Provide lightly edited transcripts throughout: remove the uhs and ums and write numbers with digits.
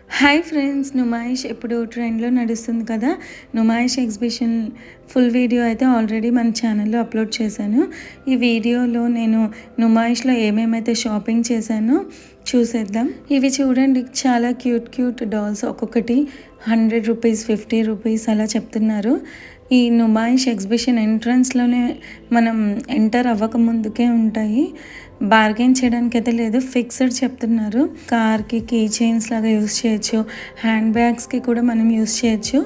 Hi friends, Numaish ఇప్పుడు ట్రెండ్లో నడుస్తుంది కదా. నుమాయిష్ ఎగ్జిబిషన్ ఫుల్ వీడియో అయితే ఆల్రెడీ మన ఛానల్లో అప్లోడ్ చేశాను. ఈ వీడియోలో నేను నుమాయిష్లో ఏమేమైతే షాపింగ్ చేశానో చూసేద్దాం. ఇవి చూడండి, చాలా క్యూట్ క్యూట్ డాల్స్. ఒక్కొక్కటి 100 రూపీస్, 50 రూపీస్ అలా చెప్తున్నారు. ఈ నుమాయిష్ ఎగ్జిబిషన్ ఎంట్రన్స్లోనే మనం ఎంటర్ అవ్వక ముందుకే ఉంటాయి. బార్గెన్ చేయడానికి అయితే లేదు, ఫిక్స్డ్ చెప్తున్నారు. కార్కి కీ చైన్స్ లాగా యూస్ చేయొచ్చు, హ్యాండ్ బ్యాగ్స్కి కూడా మనం యూస్ చేయొచ్చు.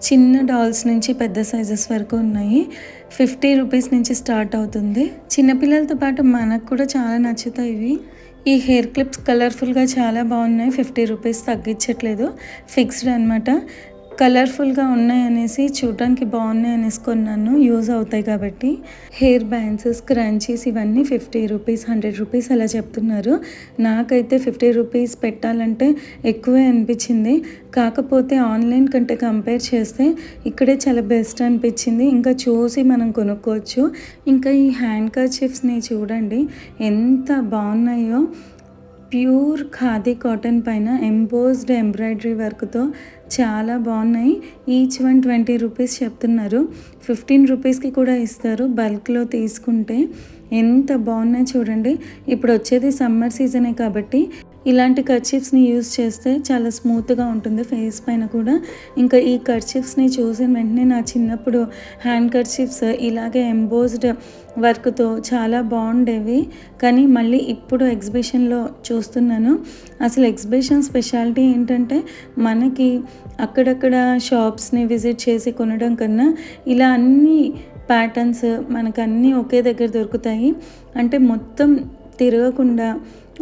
చిన్న డాల్స్ నుంచి పెద్ద సైజెస్ వరకు ఉన్నాయి. 50 రూపీస్ నుంచి స్టార్ట్ అవుతుంది. చిన్నపిల్లలతో పాటు మనకు కూడా చాలా నచ్చుతాయి ఇవి. ఈ హెయిర్ క్లిప్స్ కలర్ఫుల్గా చాలా బాగున్నాయి. 50 రూపీస్ తగ్గించట్లేదు, ఫిక్స్డ్ అనమాట. కలర్ఫుల్గా ఉన్నాయి అనేసి, చూడడానికి బాగున్నాయి అనేసి కొన్నాను, యూజ్ అవుతాయి కాబట్టి. హెయిర్ బ్యాండ్స్, స్క్రంచీస్ ఇవన్నీ 50 రూపీస్, 100 రూపీస్ అలా చెప్తున్నారు. నాకైతే 50 రూపీస్ పెట్టాలంటే ఎక్కువే అనిపించింది. కాకపోతే ఆన్లైన్ కంటే కంపేర్ చేస్తే ఇక్కడే చాలా బెస్ట్ అనిపించింది. ఇంకా చూసి మనం కొనుక్కోవచ్చు. ఇంకా ఈ హ్యాండ్ కర్చీఫ్స్ని చూడండి ఎంత బాగున్నాయో. ప్యూర్ ఖాదీ కాటన్ పైన ఎంబోస్డ్ ఎంబ్రాయిడరీ వర్క్తో చాలా బాగున్నాయి. ఈచ్ వన్ 20 రూపీస్ చెప్తున్నారు. 15 రూపీస్కి కూడా ఇస్తారు బల్క్లో తీసుకుంటే. ఎంత బాగున్నాయి చూడండి. ఇప్పుడు వచ్చేది సమ్మర్ సీజనే కాబట్టి ఇలాంటి కర్చీఫ్స్ని యూస్ చేస్తే చాలా స్మూత్గా ఉంటుంది ఫేస్ పైన కూడా. ఇంకా ఈ కర్చీఫ్స్ని చూసిన వెంటనే నా చిన్నప్పుడు హ్యాండ్ కర్చీఫ్స్ ఇలాగే ఎంబోస్డ్ వర్క్తో చాలా బాగుండేవి. కానీ మళ్ళీ ఇప్పుడు ఎగ్జిబిషన్లో చూస్తున్నాను. అసలు ఎగ్జిబిషన్ స్పెషాలిటీ ఏంటంటే, మనకి అక్కడక్కడ షాప్స్ని విజిట్ చేసి కొనడం కన్నా ఇలా అన్ని ప్యాటర్న్స్ మనకు అన్నీ ఒకే దగ్గర దొరుకుతాయి. అంటే మొత్తం తిరగకుండా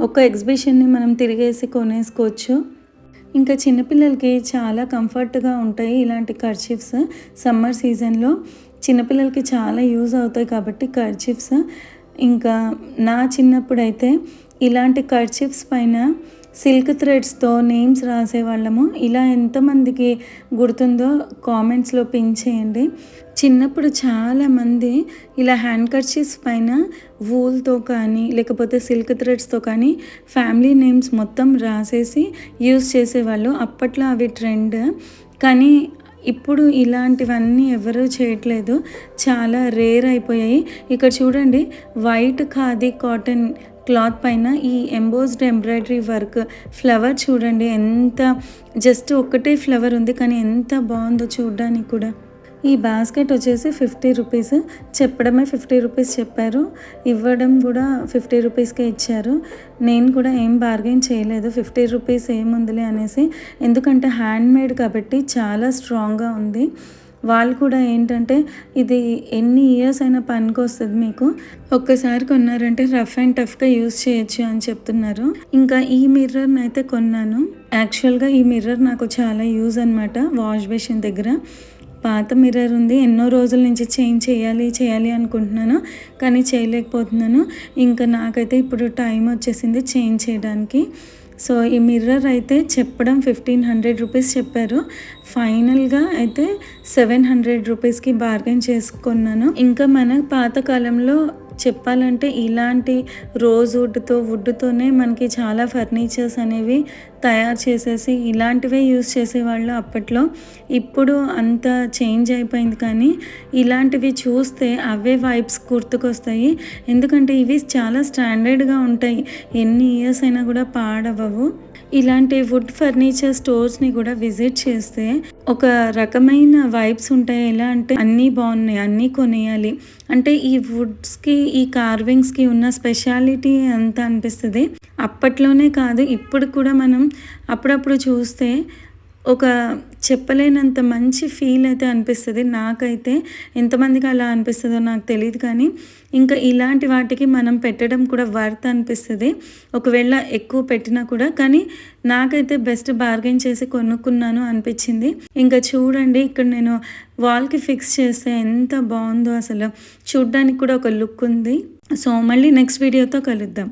ఒక ఎగ్జిబిషన్ని మనం తిరిగేసి కొనేసుకోవచ్చు. ఇంకా చిన్నపిల్లలకి చాలా కంఫర్ట్గా ఉంటాయి ఇలాంటి కర్చీఫ్స్. సమ్మర్ సీజన్లో చిన్నపిల్లలకి చాలా యూజ్ అవుతాయి కాబట్టి కర్చీఫ్స్. ఇంకా నా చిన్నప్పుడైతే ఇలాంటి కర్చీఫ్స్ పైన సిల్క్ థ్రెడ్స్తో నేమ్స్ రాసేవాళ్ళము. ఇలా ఎంతమందికి గుర్తుందో కామెంట్స్లో పిన్ చేయండి. చిన్నప్పుడు చాలామంది ఇలా హ్యాండ్ కర్చీఫ్స్ పైన వూల్తో కానీ లేకపోతే సిల్క్ థ్రెడ్స్తో కానీ ఫ్యామిలీ నేమ్స్ మొత్తం రాసేసి యూజ్ చేసేవాళ్ళు. అప్పట్లో అవి ట్రెండ్. కానీ ఇప్పుడు ఇలాంటివన్నీ ఎవరూ చేయట్లేదు, చాలా రేర్ అయిపోయాయి. ఇక్కడ చూడండి, వైట్ ఖాదీ కాటన్ క్లాత్ పైన ఈ ఎంబోస్డ్ ఎంబ్రాయిడరీ వర్క్ ఫ్లవర్ చూడండి, ఎంత జస్ట్ ఒక్కటే ఫ్లవర్ ఉంది కానీ ఎంత బాగుందో చూడడానికి కూడా. ఈ బాస్కెట్ వచ్చేసి 50 రూపీస్. చెప్పడమే 50 రూపీస్ చెప్పారు, ఇవ్వడం కూడా 50 రూపీస్కే ఇచ్చారు. నేను కూడా ఏం బార్గెన్ చేయలేదు, 50 రూపీస్ ఏముందిలే అనేసి. ఎందుకంటే హ్యాండ్మేడ్ కాబట్టి చాలా స్ట్రాంగ్గా ఉంది. వాళ్ళు కూడా ఏంటంటే, ఇది ఎన్ని ఇయర్స్ అయినా పనికి వస్తుంది, మీకు ఒక్కసారి కొన్నారంటే రఫ్ అండ్ టఫ్గా యూస్ చేయొచ్చు అని చెప్తున్నారు. ఇంకా ఈ మిర్రర్ని అయితే కొన్నాను. యాక్చువల్గా ఈ మిర్రర్ నాకు చాలా యూజ్ అనమాట. వాష్ బేసిన్ దగ్గర పాత మిర్రర్ ఉంది, ఎన్నో రోజుల నుంచి చేంజ్ చేయాలి అనుకుంటున్నాను కానీ చేయలేకపోతున్నాను. ఇంకా నాకైతే ఇప్పుడు టైం వచ్చేసింది చేంజ్ చేయడానికి. సో ఈ మిర్రర్ అయితే చెప్పడం 1500 రూపీస్ చెప్పారు. ఫైనల్గా అయితే 700 రూపీస్కి బార్గెన్ చేసుకున్నాను. ఇంకా మన పాతకాలంలో చెప్పాలంటే ఇలాంటి వుడ్తోనే మనకి చాలా ఫర్నిచర్స్ అనేవి తయారు చేసేసి ఇలాంటివే యూస్ చేసేవాళ్ళు అప్పట్లో. ఇప్పుడు అంత చేంజ్ అయిపోయింది కానీ ఇలాంటివి చూస్తే అవే వైబ్స్ గుర్తుకొస్తాయి. ఎందుకంటే ఇవి చాలా స్టాండర్డ్గా ఉంటాయి, ఎన్ని ఇయర్స్ అయినా కూడా పాడవవు. ఇలాంటి వుడ్ ఫర్నిచర్ స్టోర్స్ని కూడా విజిట్ చేస్తే ఒక రకమైన వైబ్స్ ఉంటాయి. ఎలా అంటే అన్నీ బాగున్నాయి, అన్నీ కొనేయాలి అంటే ఈ వుడ్స్కి, ఈ కార్వింగ్స్కి ఉన్న స్పెషాలిటీ అంత అనిపిస్తుంది. అప్పట్లోనే కాదు, ఇప్పుడు కూడా మనం అప్పుడప్పుడు చూస్తే ఒక చెప్పలేనంత మంచి ఫీల్ అయితే అనిపిస్తుంది. నాకైతే ఎంతమందికి అలా అనిపిస్తుందో నాకు తెలియదు కానీ ఇంకా ఇలాంటి వాటికి మనం పెట్టడం కూడా వర్త్ అనిపిస్తుంది, ఒకవేళ ఎక్కువ పెట్టినా కూడా. కానీ నాకైతే బెస్ట్ బార్గెన్ చేసి కొనుక్కున్నాను అనిపించింది. ఇంకా చూడండి, ఇక్కడ నేను వాల్కి ఫిక్స్ చేస్తే ఎంత బాగుందో, అసలు చూడ్డానికి కూడా ఒక లుక్ ఉంది. సో మళ్ళీ నెక్స్ట్ వీడియోతో కలుద్దాం.